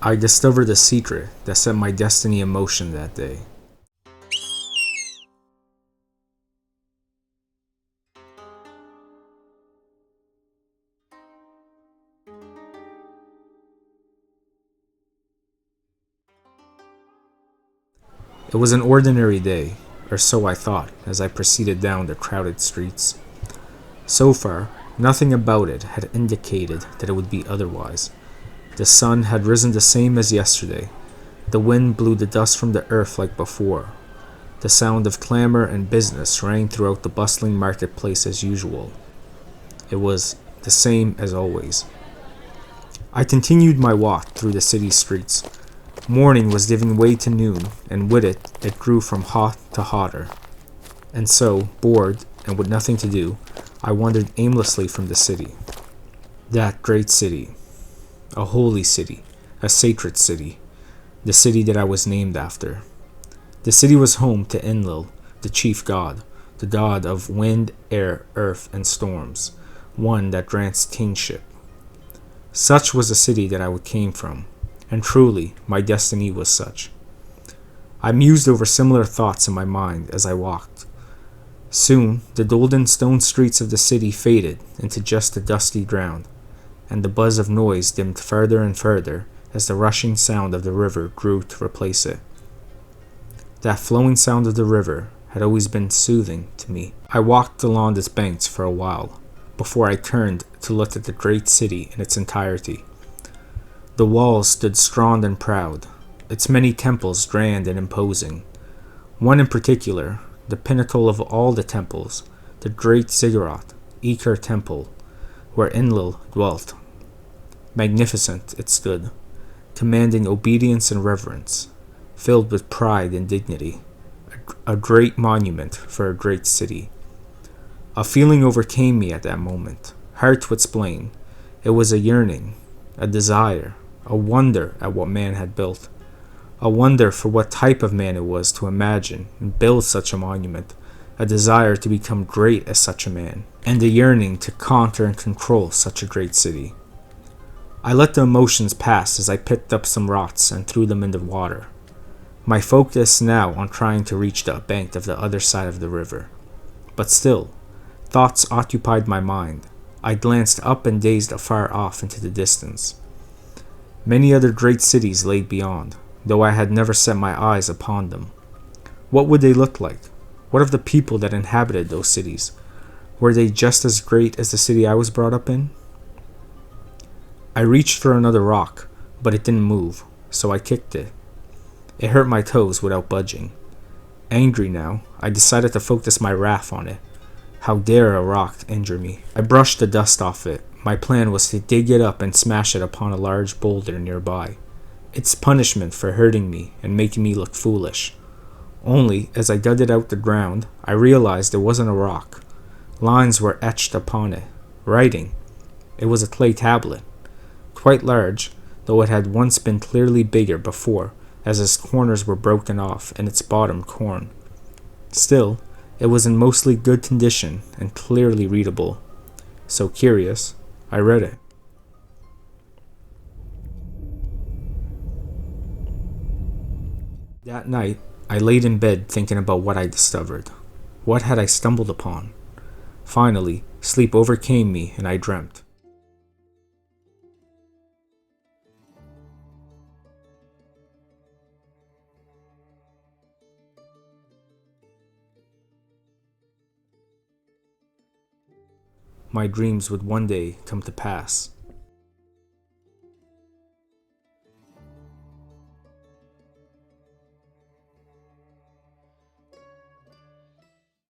I discovered a secret that set my destiny in motion that day. It was an ordinary day, or so I thought as I proceeded down the crowded streets. So far, nothing about it had indicated that it would be otherwise. The sun had risen the same as yesterday. The wind blew the dust from the earth like before. The sound of clamor and business rang throughout the bustling marketplace as usual. It was the same as always. I continued my walk through the city streets. Morning was giving way to noon, and with it, it grew from hot to hotter. And so, bored and with nothing to do, I wandered aimlessly from the city. That great city. A holy city. A sacred city. The city that I was named after. The city was home to Enlil, the chief god, the god of wind, air, earth, and storms, one that grants kingship. Such was the city that I came from, and truly my destiny was such. I mused over similar thoughts in my mind as I walked. Soon the golden stone streets of the city faded into just the dusty ground, and the buzz of noise dimmed further and further as the rushing sound of the river grew to replace it. That flowing sound of the river had always been soothing to me. I walked along its banks for a while, before I turned to look at the great city in its entirety. The walls stood strong and proud, its many temples grand and imposing. One in particular, the pinnacle of all the temples, the great ziggurat, Iker Temple, where Enlil dwelt. Magnificent it stood, commanding obedience and reverence, filled with pride and dignity, a great monument for a great city. A feeling overcame me at that moment, hard to explain. It was a yearning, a desire, a wonder at what man had built, a wonder for what type of man it was to imagine and build such a monument, a desire to become great as such a man, and a yearning to conquer and control such a great city. I let the emotions pass as I picked up some rocks and threw them in the water. My focus now on trying to reach the bank of the other side of the river. But still, thoughts occupied my mind. I glanced up and gazed afar off into the distance. Many other great cities lay beyond, though I had never set my eyes upon them. What would they look like? What of the people that inhabited those cities? Were they just as great as the city I was brought up in? I reached for another rock, but it didn't move, so I kicked it. It hurt my toes without budging. Angry now, I decided to focus my wrath on it. How dare a rock injure me? I brushed the dust off it. My plan was to dig it up and smash it upon a large boulder nearby. Its punishment for hurting me and making me look foolish. Only, as I dug it out the ground, I realized it wasn't a rock. Lines were etched upon it. Writing. It was a clay tablet. Quite large, though it had once been clearly bigger before, as its corners were broken off and its bottom torn. Still, it was in mostly good condition and clearly readable. So curious, I read it. That night, I laid in bed thinking about what I discovered. What had I stumbled upon? Finally, sleep overcame me and I dreamt. My dreams would one day come to pass.